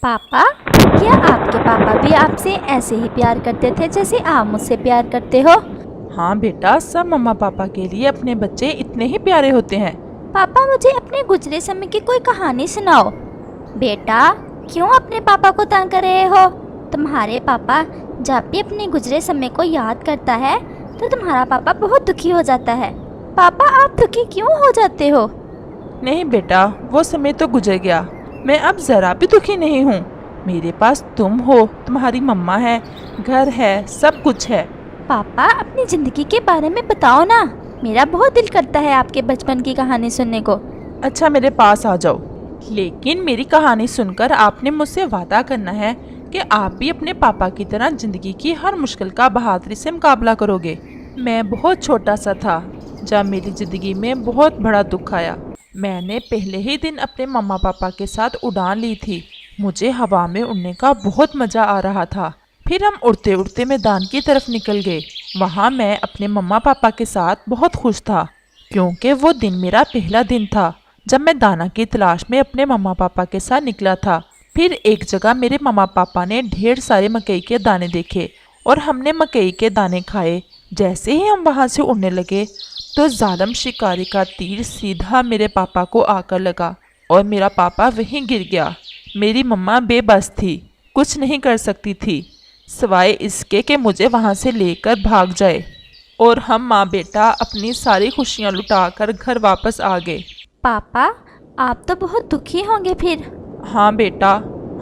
पापा, क्या आपके पापा भी आपसे ऐसे ही प्यार करते थे जैसे आप मुझसे प्यार करते हो? हाँ बेटा, सब मम्मा पापा के लिए अपने बच्चे इतने ही प्यारे होते हैं। पापा, मुझे अपने गुजरे समय की कोई कहानी सुनाओ। बेटा, क्यों अपने पापा को तंग कर रहे हो? तुम्हारे पापा जब भी अपने गुजरे समय को याद करता है तो तुम्हारा पापा बहुत दुखी हो जाता है। पापा, आप दुखी क्यों हो जाते हो? नहीं बेटा, वो समय तो गुजर गया। मैं अब ज़रा भी दुखी नहीं हूँ। मेरे पास तुम हो, तुम्हारी मम्मा है, घर है, सब कुछ है। पापा, अपनी ज़िंदगी के बारे में बताओ ना। मेरा बहुत दिल करता है आपके बचपन की कहानी सुनने को। अच्छा, मेरे पास आ जाओ। लेकिन मेरी कहानी सुनकर आपने मुझसे वादा करना है कि आप भी अपने पापा की तरह ज़िंदगी की हर मुश्किल का बहादुरी से मुकाबला करोगे। मैं बहुत छोटा सा था जब मेरी ज़िंदगी में बहुत बड़ा दुख आया। मैंने पहले ही दिन अपने मम्मा पापा के साथ उड़ान ली थी। मुझे हवा में उड़ने का बहुत मज़ा आ रहा था। फिर हम उड़ते उड़ते मैदान की तरफ निकल गए। वहाँ मैं अपने मम्मा पापा के साथ बहुत खुश था, क्योंकि वो दिन मेरा पहला दिन था जब मैं दाना की तलाश में अपने मम्मा पापा के साथ निकला था। फिर एक जगह मेरे मम्मा पापा ने ढेर सारे मकई के दाने देखे और हमने मकई के दाने खाए। जैसे ही हम वहाँ से उड़ने लगे तो जालिम शिकारी का तीर सीधा मेरे पापा को आकर लगा और मेरा पापा वहीं गिर गया। मेरी मम्मा बेबस थी, कुछ नहीं कर सकती थी सिवाय इसके कि मुझे वहाँ से लेकर भाग जाए। और हम माँ बेटा अपनी सारी खुशियाँ लुटाकर घर वापस आ गए। पापा, आप तो बहुत दुखी होंगे फिर। हाँ बेटा,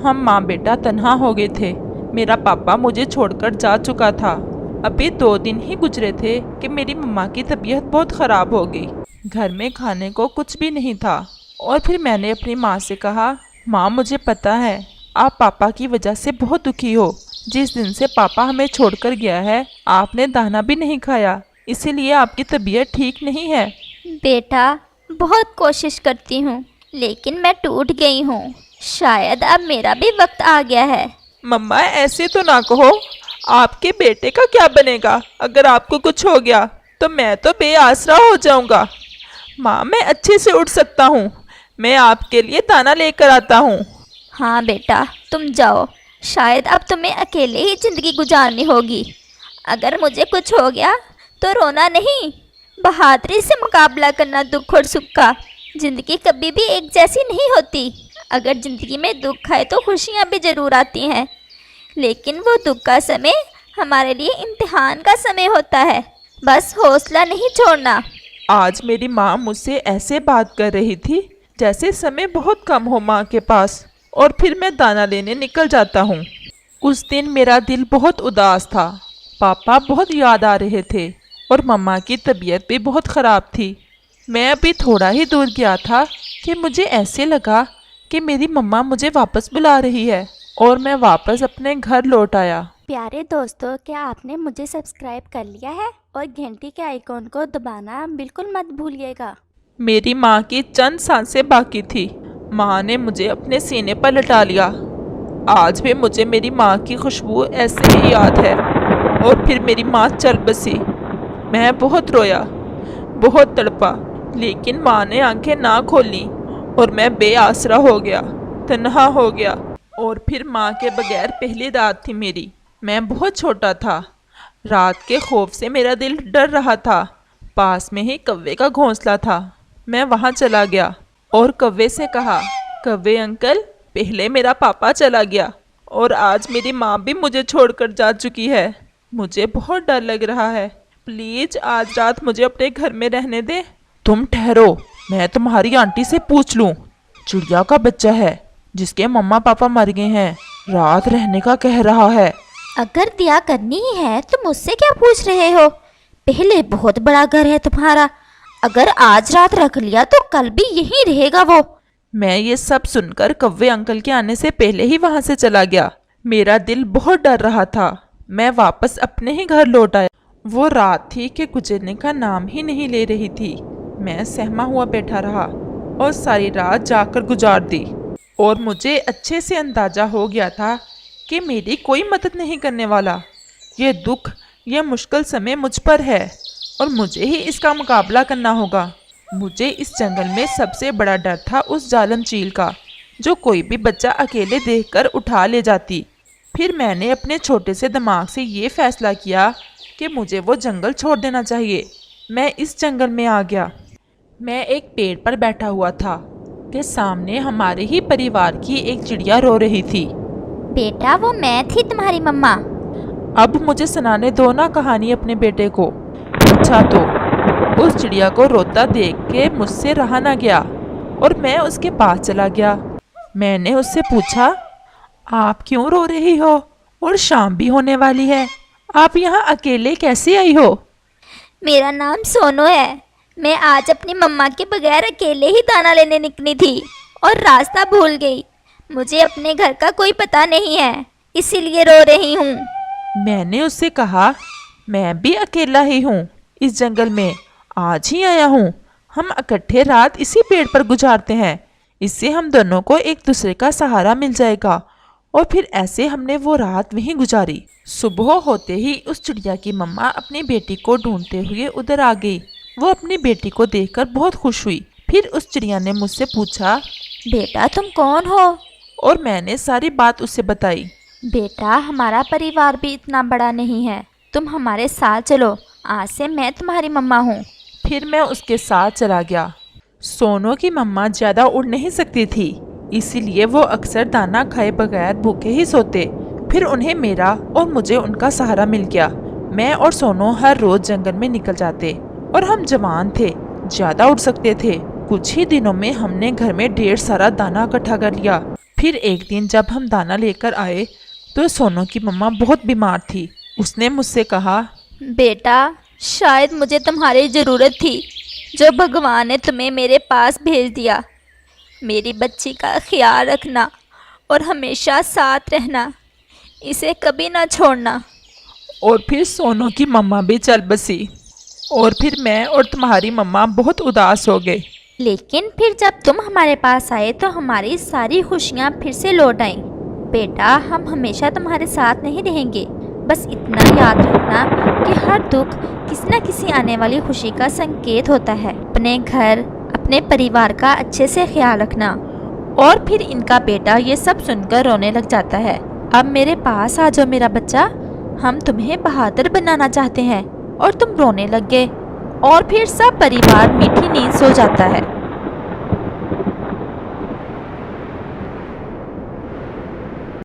हम माँ बेटा तन्हा हो गए थे। मेरा पापा मुझे छोड़कर जा चुका था। अभी 2 दिन ही गुजरे थे कि मेरी मम्मा की तबीयत बहुत ख़राब हो गई। घर में खाने को कुछ भी नहीं था। और फिर मैंने अपनी माँ से कहा, माँ मुझे पता है आप पापा की वजह से बहुत दुखी हो। जिस दिन से पापा हमें छोड़कर गया है आपने दाना भी नहीं खाया, इसीलिए आपकी तबीयत ठीक नहीं है। बेटा, बहुत कोशिश करती हूँ लेकिन मैं टूट गई हूँ। शायद अब मेरा भी वक्त आ गया है। मम्मा ऐसे तो ना कहो। आपके बेटे का क्या बनेगा? अगर आपको कुछ हो गया तो मैं तो बेआसरा हो जाऊंगा। माँ, मैं अच्छे से उठ सकता हूँ। मैं आपके लिए दाना लेकर आता हूँ। हाँ बेटा, तुम जाओ। शायद अब तुम्हें अकेले ही ज़िंदगी गुजारनी होगी। अगर मुझे कुछ हो गया तो रोना नहीं, बहादुरी से मुकाबला करना दुख और सुख का। ज़िंदगी कभी भी एक जैसी नहीं होती। अगर ज़िंदगी में दुख आए तो खुशियाँ भी ज़रूर आती हैं, लेकिन वो दुख का समय हमारे लिए इम्तिहान का समय होता है। बस हौसला नहीं छोड़ना। आज मेरी माँ मुझसे ऐसे बात कर रही थी जैसे समय बहुत कम हो माँ के पास। और फिर मैं दाना लेने निकल जाता हूँ। उस दिन मेरा दिल बहुत उदास था। पापा बहुत याद आ रहे थे और मम्मा की तबीयत भी बहुत ख़राब थी। मैं अभी थोड़ा ही दूर गया था कि मुझे ऐसे लगा कि मेरी मम्मा मुझे वापस बुला रही है और मैं वापस अपने घर लौट आया। प्यारे दोस्तों, क्या आपने मुझे सब्सक्राइब कर लिया है? और घंटी के आइकॉन को दबाना बिल्कुल मत भूलिएगा। मेरी माँ की चंद सांसें बाकी थी। माँ ने मुझे अपने सीने पर लटा लिया। आज भी मुझे मेरी माँ की खुशबू ऐसे ही याद है। और फिर मेरी माँ चल बसी। मैं बहुत रोया, बहुत तड़पा, लेकिन माँ ने आंखें ना खोली और मैं बेआसरा हो गया, तन्हा हो गया। और फिर माँ के बगैर पहली रात थी मेरी। मैं बहुत छोटा था। रात के खौफ से मेरा दिल डर रहा था। पास में ही कौवे का घोंसला था। मैं वहाँ चला गया और कौवे से कहा, कौवे अंकल, पहले मेरा पापा चला गया और आज मेरी माँ भी मुझे छोड़कर जा चुकी है। मुझे बहुत डर लग रहा है। प्लीज आज रात मुझे अपने घर में रहने दे। तुम ठहरो, मैं तुम्हारी आंटी से पूछ लूँ। चिड़िया का बच्चा है जिसके मम्मा पापा मर गए हैं, रात रहने का कह रहा है। अगर दया करनी ही है तो मुझसे क्या पूछ रहे हो? पहले बहुत बड़ा घर है तुम्हारा। अगर आज रात रख लिया तो कल भी यहीं रहेगा वो। मैं ये सब सुनकर कौवे अंकल के आने से पहले ही वहां से चला गया। मेरा दिल बहुत डर रहा था। मैं वापस अपने ही घर लौट आया। वो रात थी कि गुजरने का नाम ही नहीं ले रही थी। मैं सहमा हुआ बैठा रहा और सारी रात जाकर गुजार दी। और मुझे अच्छे से अंदाजा हो गया था कि मेरी कोई मदद नहीं करने वाला। ये दुख, ये मुश्किल समय मुझ पर है और मुझे ही इसका मुकाबला करना होगा। मुझे इस जंगल में सबसे बड़ा डर था उस जालिम चील का जो कोई भी बच्चा अकेले देखकर उठा ले जाती। फिर मैंने अपने छोटे से दिमाग से ये फैसला किया कि मुझे वो जंगल छोड़ देना चाहिए। मैं इस जंगल में आ गया। मैं एक पेड़ पर बैठा हुआ था कि सामने हमारे ही परिवार की एक चिड़िया रो रही थी। बेटा वो मैं थी तुम्हारी मम्मा। अब मुझे सुनाने दो ना कहानी अपने बेटे को। अच्छा तो उस चिड़िया को रोता देख के मुझसे रहा ना गया और मैं उसके पास चला गया। मैंने उससे पूछा, आप क्यों रो रही हो और शाम भी होने वाली है, आप यहाँ अकेले कैसे आई हो? मेरा नाम सोनू है। मैं आज अपनी मम्मा के बगैर अकेले ही दाना लेने निकली थी और रास्ता भूल गई। मुझे अपने घर का कोई पता नहीं है, इसीलिए रो रही हूँ। मैंने उससे कहा, मैं भी अकेला ही हूँ इस जंगल में, आज ही आया हूँ। हम इकट्ठे रात इसी पेड़ पर गुजारते हैं, इससे हम दोनों को एक दूसरे का सहारा मिल जाएगा। और फिर ऐसे हमने वो रात वहीं गुजारी। सुबह होते ही उस चिड़िया की मम्मा अपनी बेटी को ढूंढते हुए उधर आ गई। वो अपनी बेटी को देखकर बहुत खुश हुई। फिर उस चिड़िया ने मुझसे पूछा, बेटा तुम कौन हो? और मैंने सारी बात उसे बताई। बेटा हमारा परिवार भी इतना बड़ा नहीं है, तुम हमारे साथ चलो, आज से मैं तुम्हारी मम्मा हूँ। फिर मैं उसके साथ चला गया। सोनू की मम्मा ज़्यादा उड़ नहीं सकती थी, इसीलिए वो अक्सर दाना खाए बगैर भूखे ही सोते। फिर उन्हें मेरा और मुझे उनका सहारा मिल गया। मैं और सोनू हर रोज़ जंगल में निकल जाते और हम जवान थे, ज़्यादा उड़ सकते थे। कुछ ही दिनों में हमने घर में ढेर सारा दाना इकट्ठा कर लिया। फिर एक दिन जब हम दाना लेकर आए तो सोनू की मम्मा बहुत बीमार थी। उसने मुझसे कहा, बेटा शायद मुझे तुम्हारी ज़रूरत थी, जो भगवान ने तुम्हें मेरे पास भेज दिया। मेरी बच्ची का ख्याल रखना और हमेशा साथ रहना, इसे कभी ना छोड़ना। और फिर सोनू की मम्मा भी चल बसी और फिर मैं और तुम्हारी मम्मा बहुत उदास हो गए। लेकिन फिर जब तुम हमारे पास आए तो हमारी सारी खुशियाँ फिर से लौट आईं। बेटा हम हमेशा तुम्हारे साथ नहीं रहेंगे, बस इतना याद रखना कि हर दुख किसी न किसी आने वाली खुशी का संकेत होता है। अपने घर अपने परिवार का अच्छे से ख्याल रखना। और फिर इनका बेटा ये सब सुनकर रोने लग जाता है। अब मेरे पास आ जाओ मेरा बच्चा, हम तुम्हें बहादुर बनाना चाहते हैं। और तुम रोने लग गए और फिर सब परिवार मीठी नींद सो जाता है।